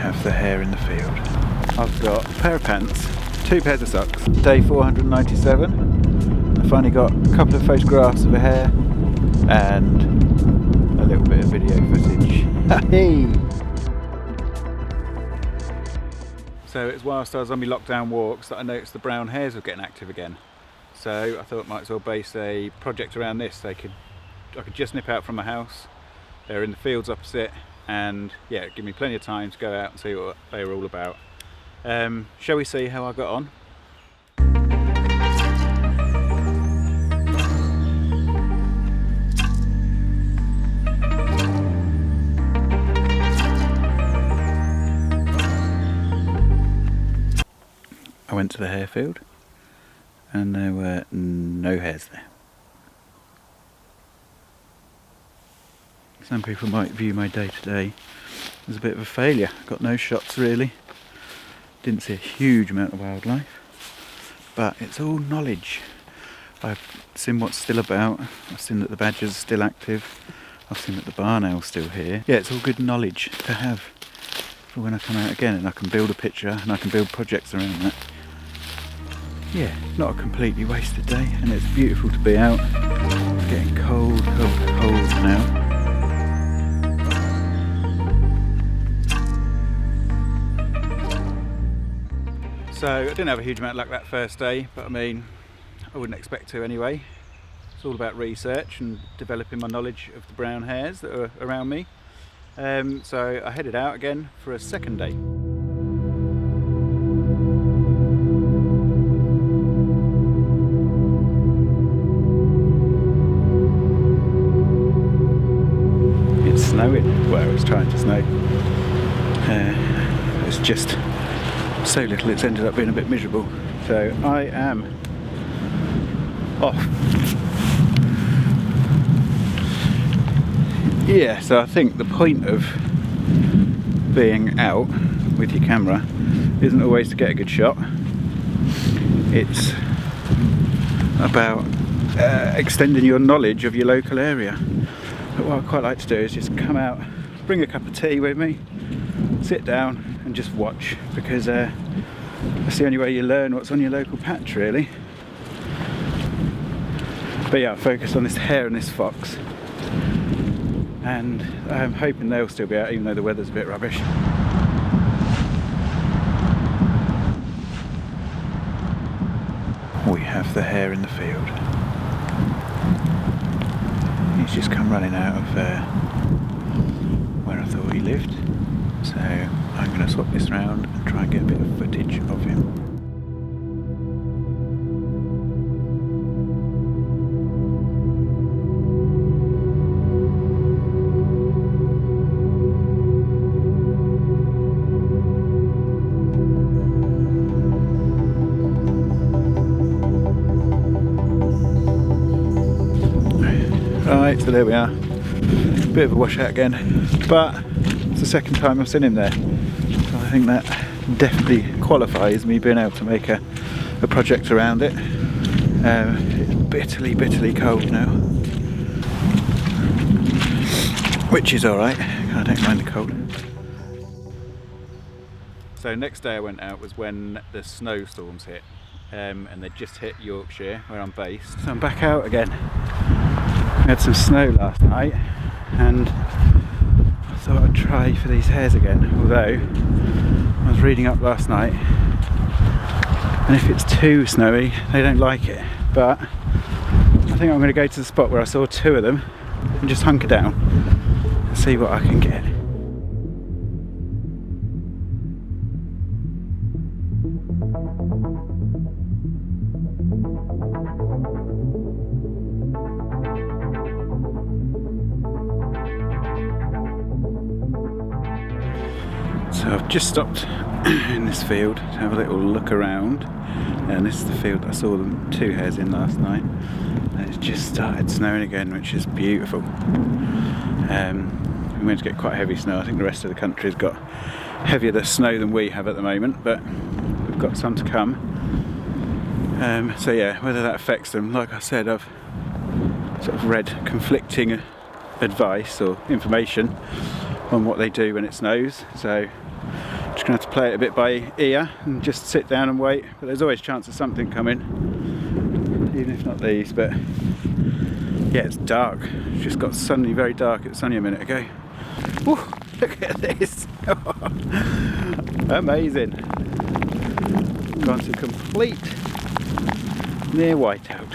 have the hare in the field. I've got a pair of pants, 2 pairs of socks. Day 497. I finally got a couple of photographs of a hare and a little bit of video footage. Hey! So it's whilst I was on my lockdown walks that I noticed the brown hares were getting active again. So I thought I might as well base a project around this. I could just nip out from my house. They're in the fields opposite, and yeah, give me plenty of time to go out and see what they were all about. Shall we see how I got on? I went to the hare field and there were no hares there. Some people might view my day to day as a bit of a failure. Got no shots really. Didn't see a huge amount of wildlife, but it's all knowledge. I've seen what's still about. I've seen that the badgers are still active. I've seen that the barn owl's still here. Yeah, it's all good knowledge to have for when I come out again, and I can build a picture and I can build projects around that. Yeah, not a completely wasted day, and it's beautiful to be out. It's getting cold now. So I didn't have a huge amount of luck that first day, but I mean, I wouldn't expect to anyway. It's all about research and developing my knowledge of the brown hares that are around me. So I headed out again for a second day. It's snowing, well, it's trying to snow. It's just so little it's ended up being a bit miserable. So I am off. Yeah, so I think the point of being out with your camera isn't always to get a good shot. It's about extending your knowledge of your local area. But what I quite like to do is just come out, bring a cup of tea with me, sit down and just watch, because that's the only way you learn what's on your local patch really. But yeah, I focused on this hare and this fox, and I'm hoping they'll still be out even though the weather's a bit rubbish. We have the hare in the field. He's just come running out of where I thought he lived. So I'm going to swap this round and try and get a bit of footage of him. Right, so there we are. Bit of a washout again, but it's the second time I've seen him there. So I think that definitely qualifies me being able to make a project around it. It's bitterly cold now, which is alright, I don't mind the cold. So next day I went out was when the snowstorms hit, and they just hit Yorkshire where I'm based. So I'm back out again. We had some snow last night and I thought I'd try for these hares again, although I was reading up last night and if it's too snowy they don't like it, but I think I'm going to go to the spot where I saw 2 of them and just hunker down and see what I can get. So I've just stopped in this field to have a little look around, and this is the field I saw them 2 hares in last night, and it's just started snowing again, which is beautiful. We're going to get quite heavy snow. I think the rest of the country has got heavier snow than we have at the moment, but we've got some to come. So yeah, whether that affects them, like I said, I've sort of read conflicting advice or information on what they do when it snows, so Just gonna have to play it a bit by ear and just sit down and wait, but there's always a chance of something coming, even if not these. But yeah, it's dark. It's just got suddenly very dark. It was sunny a minute ago. Woo, look at this. Amazing. Gone to complete near whiteout.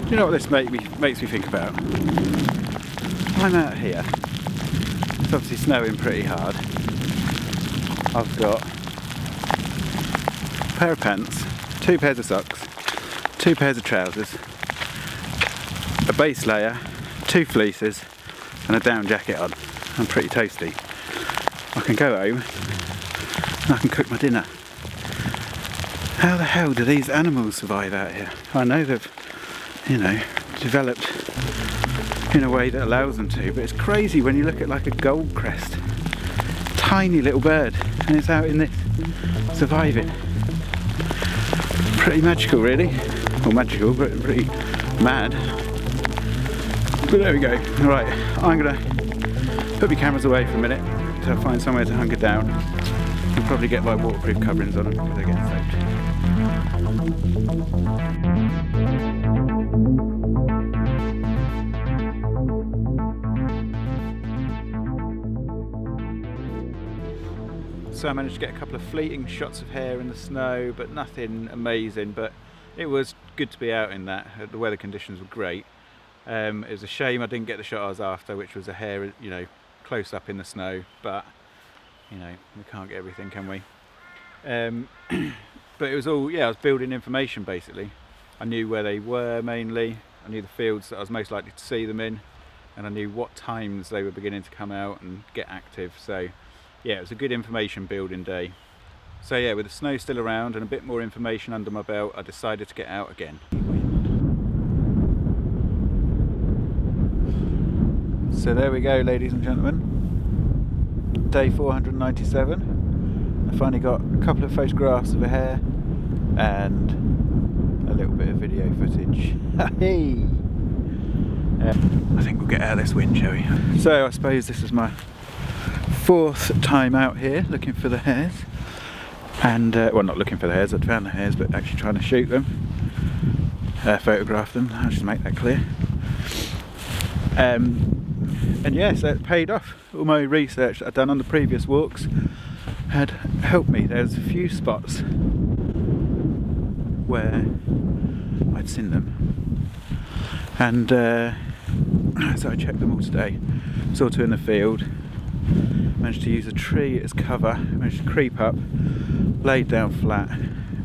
Do you know what this makes me think about? I'm out here. It's obviously snowing pretty hard. I've got a pair of pants, 2 pairs of socks, 2 pairs of trousers, a base layer, 2 fleeces and a down jacket on. I'm pretty toasty. I can go home and I can cook my dinner. How the hell do these animals survive out here? I know they've, you know, developed in a way that allows them to, but it's crazy when you look at like a gold crest. Tiny little bird, and it's out in this, surviving. Pretty magical really. Well, magical, but pretty mad. But there we go. Right, I'm gonna put my cameras away for a minute until I find somewhere to hunker down. I'll probably get my waterproof coverings on them because they get soaked. So I managed to get a couple of fleeting shots of hare in the snow, but nothing amazing. But it was good to be out in that. The weather conditions were great. It was a shame I didn't get the shot I was after, which was a hare, you know, close up in the snow. But you know, we can't get everything, can we? But it was all, yeah, I was building information basically. I knew where they were mainly. I knew the fields that I was most likely to see them in, and I knew what times they were beginning to come out and get active. So yeah, it was a good information building day. So yeah, with the snow still around and a bit more information under my belt, I decided to get out again. So there we go, ladies and gentlemen. Day 497. I finally got a couple of photographs of a hare and a little bit of video footage. Hey! I think we'll get out of this wind, shall we? So I suppose this is my 4th time out here looking for the hares, and well, not looking for the hares, I'd found the hares, but actually trying to shoot them, photograph them. I'll just make that clear. And yes, it paid off. All my research that I'd done on the previous walks had helped me. There's a few spots where I'd seen them, and so I checked them all today. Saw 2 in the field. Managed to use a tree as cover, managed to creep up, laid down flat,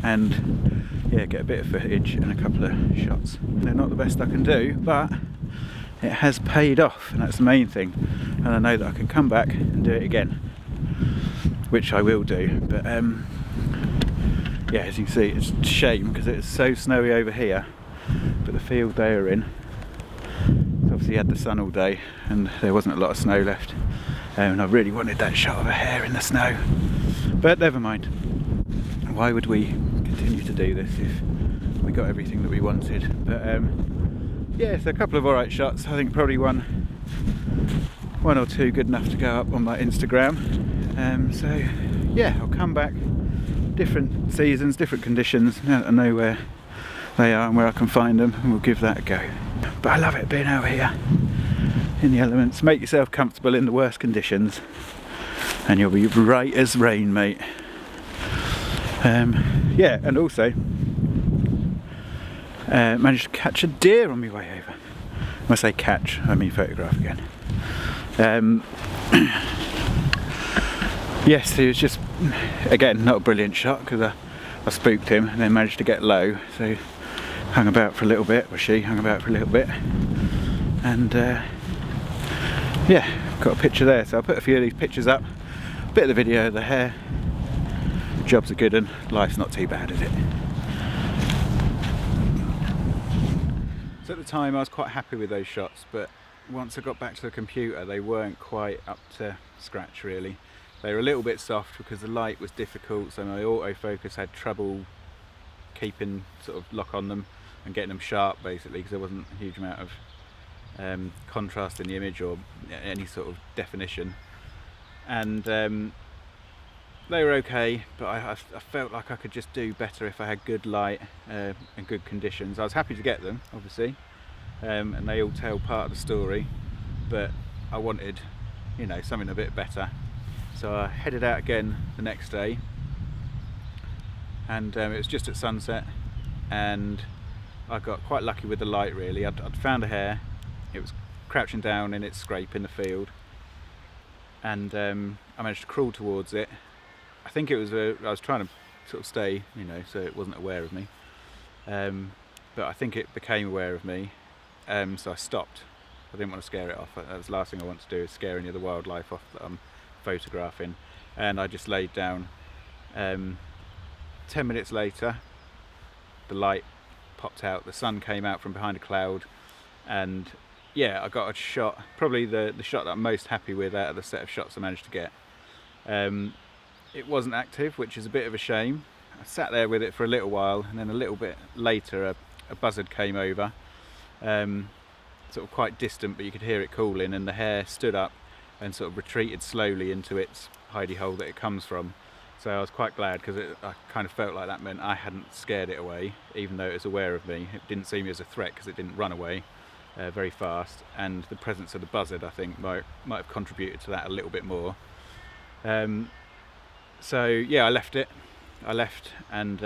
and yeah, get a bit of footage and a couple of shots. They're not the best I can do, but it has paid off, and that's the main thing. And I know that I can come back and do it again, which I will do. But yeah, as you can see, it's a shame because it's so snowy over here, but the field they are in, it's obviously had the sun all day and there wasn't a lot of snow left. And I really wanted that shot of a hare in the snow, but never mind. Why would we continue to do this if we got everything that we wanted? But yeah, so a couple of alright shots. I think probably one or two good enough to go up on my Instagram. So yeah, I'll come back, different seasons, different conditions. Now that I know where they are and where I can find them, and we'll give that a go. But I love it being out here in the elements. Make yourself comfortable in the worst conditions and you'll be right as rain, mate. Yeah, and also managed to catch a deer on my way over. When I say catch, I mean photograph again. Yes, he was just, again, not a brilliant shot because I spooked him and then managed to get low, so hung about for a little bit, or she hung about for a little bit, and yeah, got a picture there. So I'll put a few of these pictures up, a bit of the video of the hare. Job's are good and life's not too bad, is it? So at the time I was quite happy with those shots, but once I got back to the computer they weren't quite up to scratch really. They were a little bit soft because the light was difficult, so my autofocus had trouble keeping sort of lock on them and getting them sharp basically, because there wasn't a huge amount of contrast in the image or any sort of definition. And they were okay, but I felt like I could just do better if I had good light and good conditions. I was happy to get them, obviously, and they all tell part of the story, but I wanted, you know, something a bit better. So I headed out again the next day, and it was just at sunset, and I got quite lucky with the light really. I'd found a hare. It was crouching down in its scrape in the field, and I managed to crawl towards it. I think it was I was trying to sort of stay, you know, so it wasn't aware of me, but I think it became aware of me, so I stopped. I didn't want to scare it off. That was the last thing I want to do, is scare any of the wildlife off that I'm photographing. And I just laid down. 10 minutes later, the light popped out, the sun came out from behind a cloud, and yeah, I got a shot, probably the shot that I'm most happy with out of the set of shots I managed to get. It wasn't active, which is a bit of a shame. I sat there with it for a little while, and then a little bit later a buzzard came over, sort of quite distant, but you could hear it calling, and the hare stood up and sort of retreated slowly into its hidey hole that it comes from. So I was quite glad, because I kind of felt like that meant I hadn't scared it away, even though it was aware of me. It didn't see me as a threat because it didn't run away very fast, and the presence of the buzzard, I think, might have contributed to that a little bit more. So yeah, I left and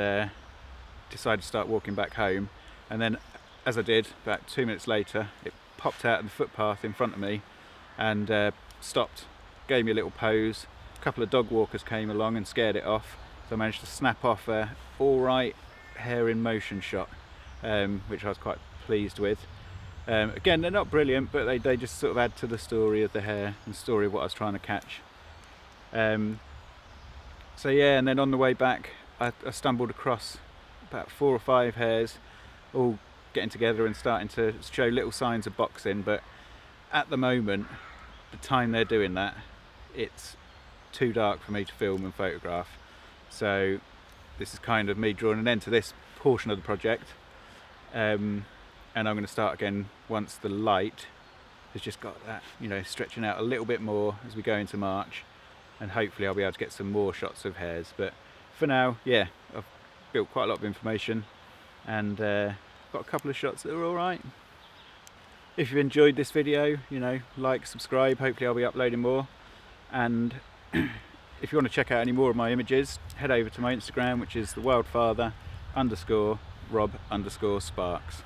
decided to start walking back home, and then as I did, about 2 minutes later, it popped out of the footpath in front of me and stopped, gave me a little pose. A couple of dog walkers came along and scared it off, so I managed to snap off a alright hare in motion shot, which I was quite pleased with. Again, they're not brilliant, but they just sort of add to the story of the hare and the story of what I was trying to catch. So yeah, and then on the way back, I stumbled across about 4 or 5 hares, all getting together and starting to show little signs of boxing, but at the moment, the time they're doing that, it's too dark for me to film and photograph. So this is kind of me drawing an end to this portion of the project, and I'm going to start again once the light has just got that, you know, stretching out a little bit more as we go into March, and hopefully I'll be able to get some more shots of hares. But for now, yeah, I've built quite a lot of information, and got a couple of shots that are alright. If you've enjoyed this video, you know, like, subscribe, hopefully I'll be uploading more. And if you want to check out any more of my images, head over to my Instagram, which is thewildfather_Rob_Sparks.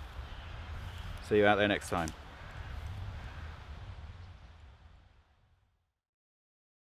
See you out there next time.